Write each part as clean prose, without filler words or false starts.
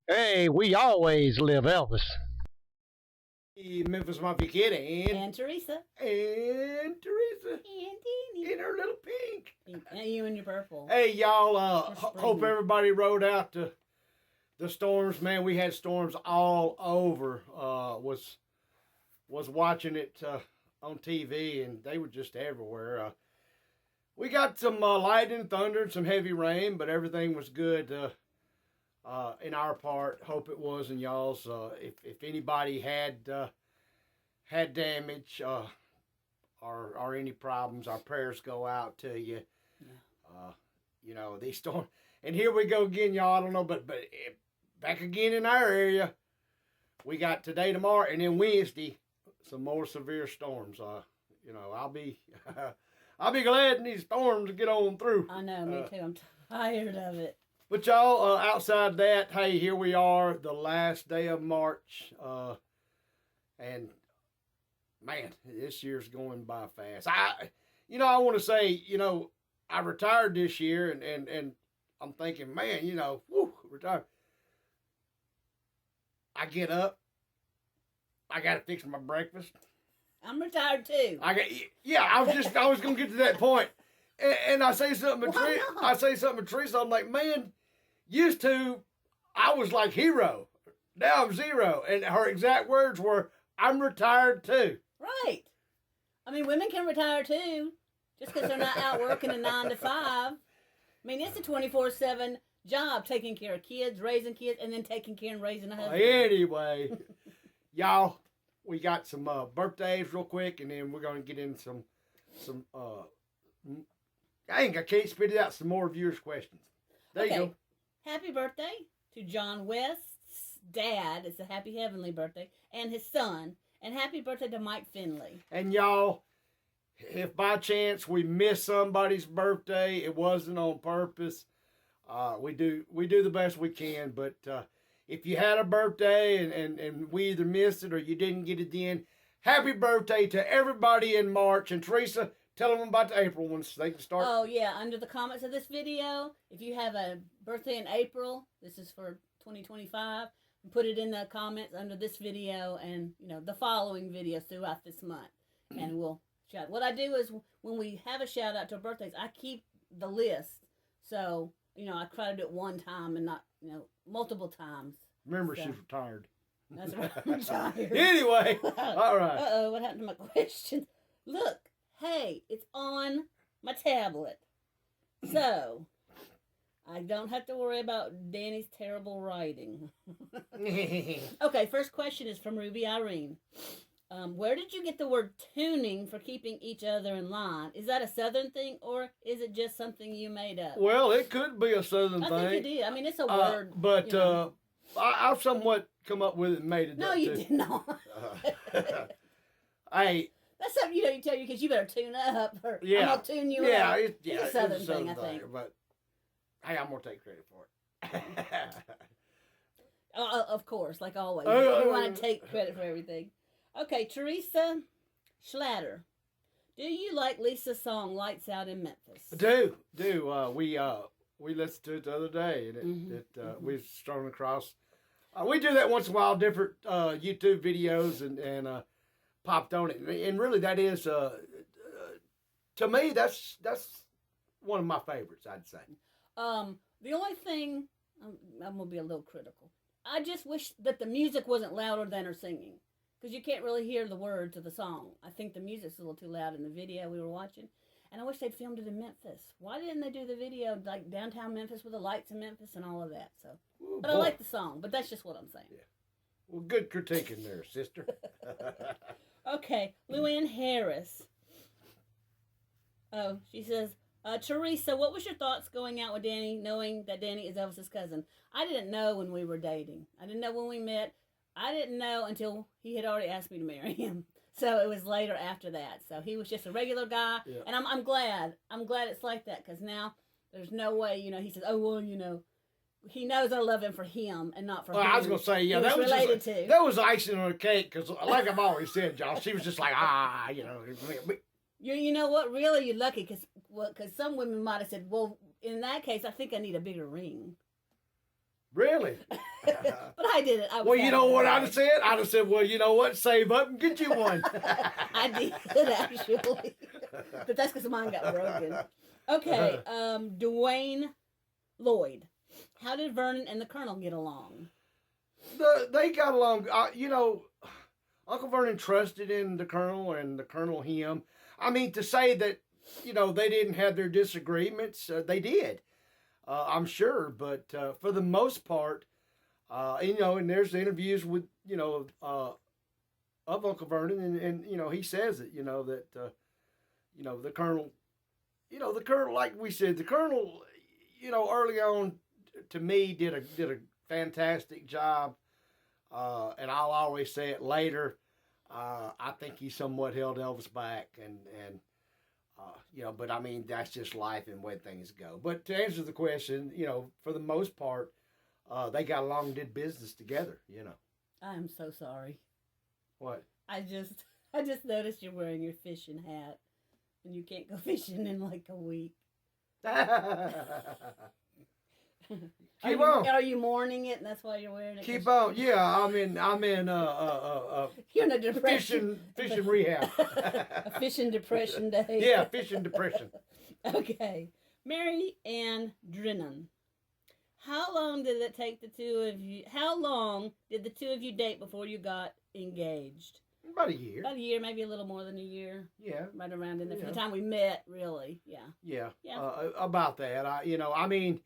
Hey, we always live Elvis. Memphis Mafia Kid And Teresa. and Teresa And Danny. in her little pink. And you and your purple. Hey y'all, You're hope spring. everybody rode out the storms. Man, we had storms all over. Was watching it on TV, and they were just everywhere. We got some lightning, and thunder, and some heavy rain, but everything was good in our part. Hope it was in y'all's. If anybody had damage or any problems, our prayers go out to you. Yeah. These storms, and here we go again, y'all. I don't know, but back again in our area. We got today, tomorrow, and then Wednesday some more severe storms. I'll be I'll be glad these storms get on through. I know, me too. I'm tired of it. But y'all, outside that, hey, here we are, the last day of March, and man, this year's going by fast. I want to say, I retired this year, and I'm thinking, man, retired. I get up, I got to fix my breakfast. I'm retired too. I was gonna get to that point, and I say something to Why not? Teresa. I'm like, man, used to, I was like hero. Now I'm zero, and her exact words were, "I'm retired too." Right. I mean, women can retire too, just because they're not out working a 9 to 5. I mean, it's a 24/7 job, taking care of kids, raising kids, and then taking care and raising a husband. Anyway, y'all, we got some birthdays real quick, and then we're gonna get in some. I can't spit it out. Some more viewers' questions. There you go. Happy birthday to John West's dad. It's a happy heavenly birthday, and his son. And happy birthday to Mike Finley. And y'all, if by chance we miss somebody's birthday, it wasn't on purpose. We do the best we can, but if you had a birthday and we either missed it or you didn't get it in, happy birthday to everybody in March. And Teresa, tell them about the April ones so they can start. Oh, yeah. Under the comments of this video, if you have a birthday in April, this is for 2025, put it in the comments under this video and, the following videos throughout this month. And we'll shout. What I do is when we have a shout out to birthdays, I keep the list. So, I try to do it one time and not, multiple times. Remember, So. she's retired. That's right. I'm tired. Anyway, all right. Uh-oh, what happened to my question? Look, hey, it's on my tablet. So, I don't have to worry about Danny's terrible writing. Okay, first question is from Ruby Irene. Where did you get the word tuning for keeping each other in line? Is that a Southern thing, or is it just something you made up? Well, it could be a Southern thing. I think it is. I mean, it's a word. But I've somewhat come up with it and made it No, up you too. did not. Hey, That's something you tell you because you better tune up. Or Yeah. I'm gonna tune you yeah, up. it's a Southern thing, I think. But hey, I'm gonna take credit for it. Of course, like always. Oh, You want to take credit for everything. Okay, Teresa Schlatter. Do you like Lisa's song "Lights Out in Memphis"? do we listened to it the other day, and we strung across. We do that once in a while, different YouTube videos, and popped on it, and really that is to me that's one of my favorites, I'd say. The only thing I'm gonna be a little critical. I just wish that the music wasn't louder than her singing, because you can't really hear the words of the song. I think the music's a little too loud in the video we were watching. And I wish they'd filmed it in Memphis. Why didn't they do the video like downtown Memphis with the lights in Memphis and all of that? So, Ooh, but I like the song. But that's just what I'm saying. Yeah. Well, good critiquing there, sister. Okay, Luann Harris. Oh, she says, Teresa, what was your thoughts going out with Danny, knowing that Danny is Elvis's cousin? I didn't know when we were dating. I didn't know when we met. I didn't know until he had already asked me to marry him. So it was later after that. So he was just a regular guy, Yeah. and I'm glad. I'm glad it's like that, because now there's no way, he says, oh, well, he knows I love him for him and not for Well, him. I was gonna say, yeah, he that was related just, to. that was icing on the cake, because like I've always said, y'all, she was just like, You know what? Really, you're lucky, because some women might have said, well, in that case, I think I need a bigger ring. Really? But I did it. I was Well, you know what I'd happy. have said? I'd have said, well, you know what? Save up and get you one. I did actually, but that's because mine got broken. Okay, Dwayne Lloyd. How did Vernon and the Colonel get along? They got along. You know, Uncle Vernon trusted in the Colonel and the Colonel him. I mean, to say that, you know, they didn't have their disagreements, they did. I'm sure, but for the most part, you know, and there's interviews with, you know, of Uncle Vernon, and you know, he says it, you know, that, you know, the Colonel, like we said, the Colonel, you know, early on, to me, did a fantastic job, and I'll always say it later. I think he somewhat held Elvis back, and you know, but I mean, that's just life and way things go. But to answer the question, you know, for the most part, they got along and did business together, you know. I am so sorry. What? I just noticed you're wearing your fishing hat, and you can't go fishing in like a week. Keep on. Are you mourning it, and that's why you're wearing it? Keep on. Yeah, I'm in You're in a depression. fishing rehab. A fishing depression day. Yeah, fishing depression. Okay. Mary Ann Drennan. How long did it take the two of you? How long did the two of you date before you got engaged? About a year. About a year, maybe a little more than a year. Yeah. Right around in there. Yeah. For the time we met, really. Yeah. Yeah. Yeah. About that. You know, I mean,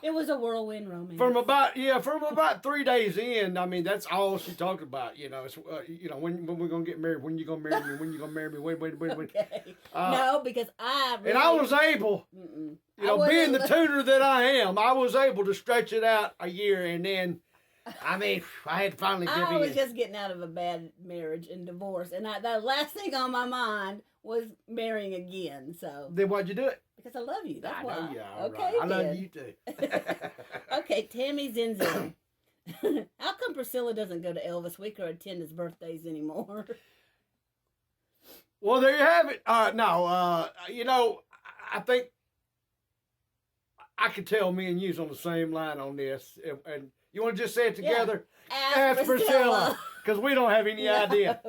it was a whirlwind romance. From about 3 days in, I mean, that's all she talked about. You know, it's, you know, when we're gonna get married, when you gonna marry me, when you gonna marry me, when. Okay. No, because I really, and I was able, you know, being the tutor that I am, I was able to stretch it out a year, and then, I mean, I had to finally give in. I was just getting out of a bad marriage and divorce, and the last thing on my mind was marrying again. So then why'd you do it? Because I love you. That's I why. know you. Okay, Right. I love then. you too. Okay, Tammy Zinzel. How come Priscilla doesn't go to Elvis Week or attend his birthdays anymore? Well, there you have it. No, you know, I think I could tell me and you's on the same line on this. And you want to just say it together? Yeah. Ask Priscilla. Because we don't have any idea.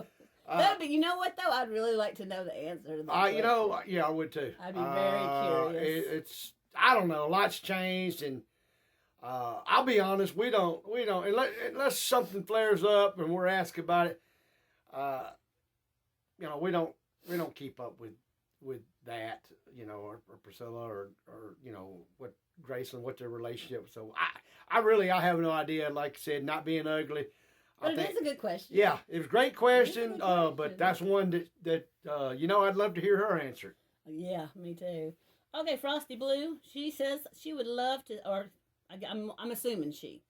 But you know what, though? I'd really like to know the answer to that. You know, yeah, I would too. I'd be very curious. It's, I don't know, a lot's changed, and I'll be honest, we don't, unless something flares up and we're asked about it, you know, we don't keep up with that, you know, or Priscilla or you know, what Grayson, what their relationship. So I really have no idea. Like I said, not being ugly. But it is a good question. Yeah, it was a great question, but that's one that you know, I'd love to hear her answer. Yeah, me too. Okay, Frosty Blue, she says she would love to, or I'm assuming she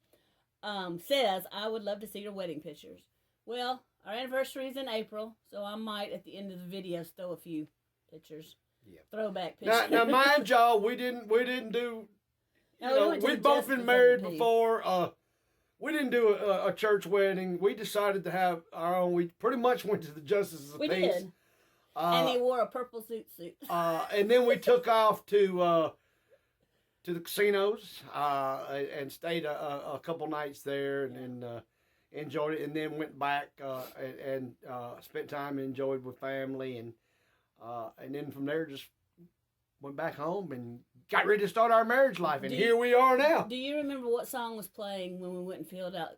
says, I would love to see your wedding pictures. Well, our anniversary is in April, so I might at the end of the video stow a few pictures. Yeah. Throwback pictures. Now mind y'all, we didn't do. You know, we'd both been married before. We didn't do a church wedding. We decided to have our own. We pretty much went to the Justices of Peace. We did. And he wore a purple suit. And then we took off to the casinos and stayed a couple nights there, and then enjoyed it, and then went back and spent time and enjoyed with family, and then from there just went back home and got ready to start our marriage life, and here we are now. Do you remember what song was playing when we went and filled out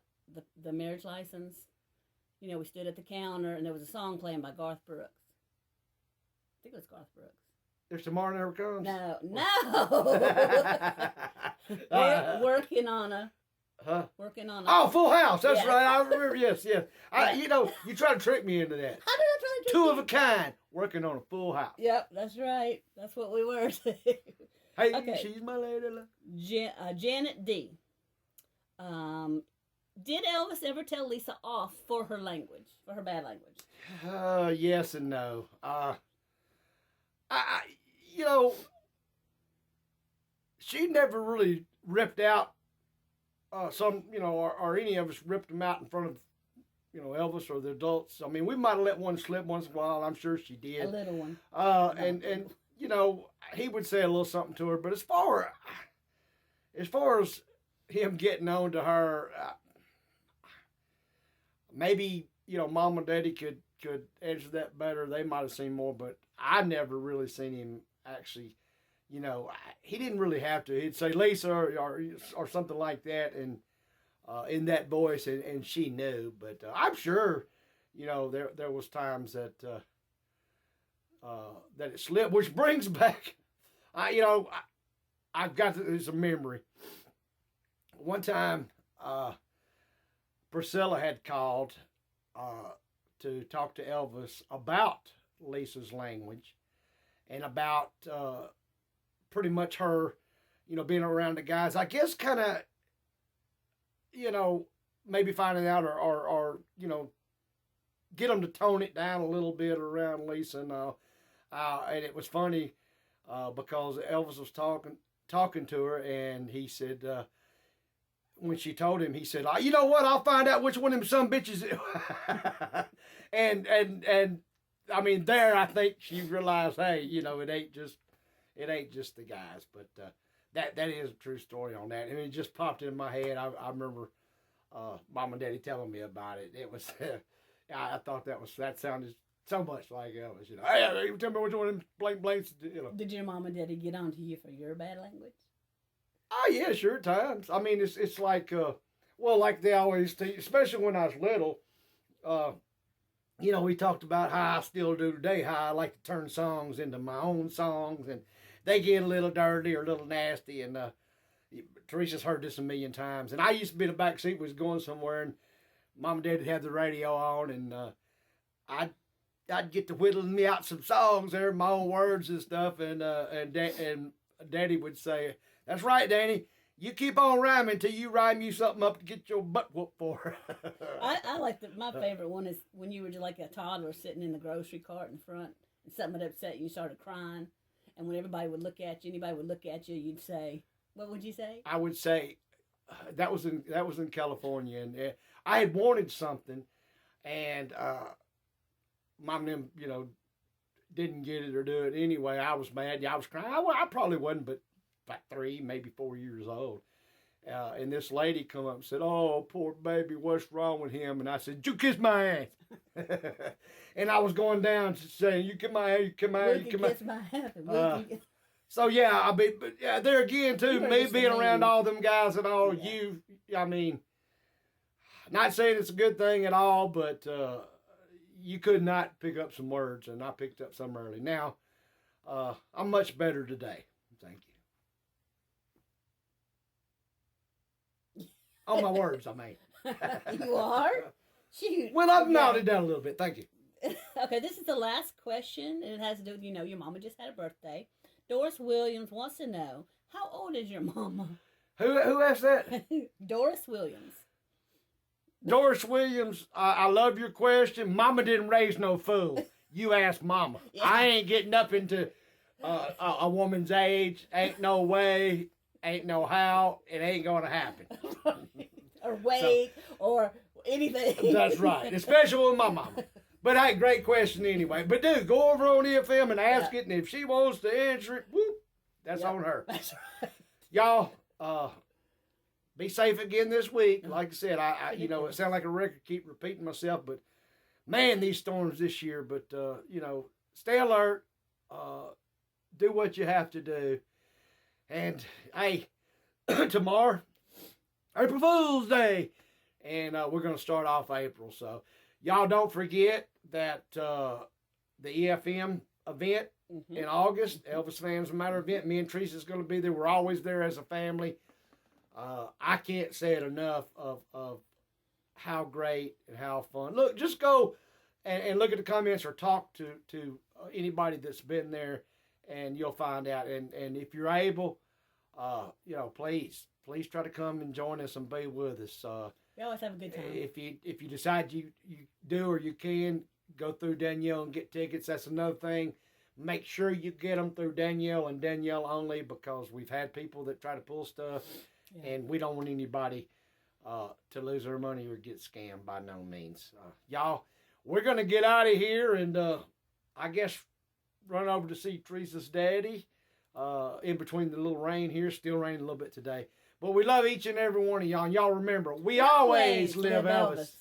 the marriage license? You know, we stood at the counter, and there was a song playing by Garth Brooks. I think it was Garth Brooks. There's Tomorrow Never Comes? No. Working on a... Huh? Working on a... Oh, Full House. That's yes. right. I remember. Yes. You know, you try to trick me into that. How did I try to trick Two you? of a kind, working on a full house. Yep, that's right. That's what we were. Hey, okay. She's my lady. Janet D. Did Elvis ever tell Lisa off for her language, for her bad language? Yes and no. You know, she never really ripped out some, you know, or any of us ripped them out in front of, you know, Elvis or the adults. I mean, we might have let one slip once in a while. I'm sure she did. A little one. And you know, he would say a little something to her. But as far as him getting on to her. Maybe Mom and Daddy could answer that better. They might have seen more, but I never really seen him actually. He didn't really have to. He'd say Lisa or something like that, and in that voice, and she knew. But I'm sure, there was times that that it slipped, which brings back, I've got there's a memory. One time, Priscilla had called to talk to Elvis about Lisa's language and about pretty much her, being around the guys. I guess kind of, maybe finding out or get them to tone it down a little bit around Lisa and all. And it was funny because Elvis was talking to her, and he said, when she told him, he said, "You know what? I'll find out which one of them some bitches." and I mean, there I think she realized, hey, it ain't just the guys. But that is a true story on that, and it just popped in my head. I remember Mom and Daddy telling me about it. It was I thought that sounded so much like Elvis. Hey, you tell me which one of them blanks. Did your mom and daddy get on to you for your bad language? Oh yeah, sure at times. I mean, it's like like they always teach, especially when I was little. We talked about how I still do today, how I like to turn songs into my own songs, and they get a little dirty or a little nasty. And Teresa's heard this a million times. And I used to be in the back seat, was going somewhere, and Mom and Dad would have the radio on, and I'd get to whittling me out some songs there, my own words and stuff, and Daddy would say, "That's right, Danny. You keep on rhyming till you rhyme you something up to get your butt whooped for." I like my favorite one is when you were like a toddler sitting in the grocery cart in front, and something had upset you, you started crying, and when anybody would look at you, you'd say, what would you say? I would say, that was in California, and I had wanted something, and Mom and them, didn't get it or do it anyway. I was mad. Yeah, I was crying. I probably wasn't, but about 3, maybe 4 years old. And this lady come up and said, "Oh, poor baby, what's wrong with him?" And I said, "You kiss my ass." And I was going down saying, "You kiss my ass, you kiss my ass, you kiss my ass." So yeah, I mean, but yeah, there again too, me being around all them guys and all, I mean, not saying it's a good thing at all, but you could not pick up some words, and I picked up some early. Now, I'm much better today. Thank you. On my words, I mean. You are? Shoot. Well, I've nodded down a little bit. Thank you. Okay, this is the last question, and it has to do with, your mama just had a birthday. Doris Williams wants to know, how old is your mama? Who asked that? Doris Williams. Doris Williams, I love your question. Mama didn't raise no fool. You ask Mama. Yeah. I ain't getting up into a woman's age. Ain't no way. Ain't no how. It ain't going to happen. Or weight, or anything. That's right. Especially with my mama. But hey, great question anyway. But dude, go over on EFM and ask it, and if she wants to answer it, whoop, that's on her. That's right. Y'all, be safe again this week. Like I said, I it sounds like a record, keep repeating myself, but man, these storms this year. But stay alert. Do what you have to do. And hey, tomorrow, April Fool's Day, and we're gonna start off April. So y'all don't forget that the EFM event in August, Elvis Fans Matter event. Me and Teresa's gonna be there. We're always there as a family. I can't say it enough of how great and how fun. Look, just go and look at the comments or talk to anybody that's been there, and you'll find out. And if you're able, please try to come and join us and be with us. We always have a good time. If you decide you do or you can, go through Danielle and get tickets. That's another thing. Make sure you get them through Danielle and Danielle only, because we've had people that try to pull stuff, and we don't want anybody to lose their money or get scammed by no means. Y'all, we're going to get out of here and I guess run over to see Teresa's daddy. in between the little rain here. Still raining a little bit today. But we love each and every one of y'all. And y'all remember, we always live Elvis.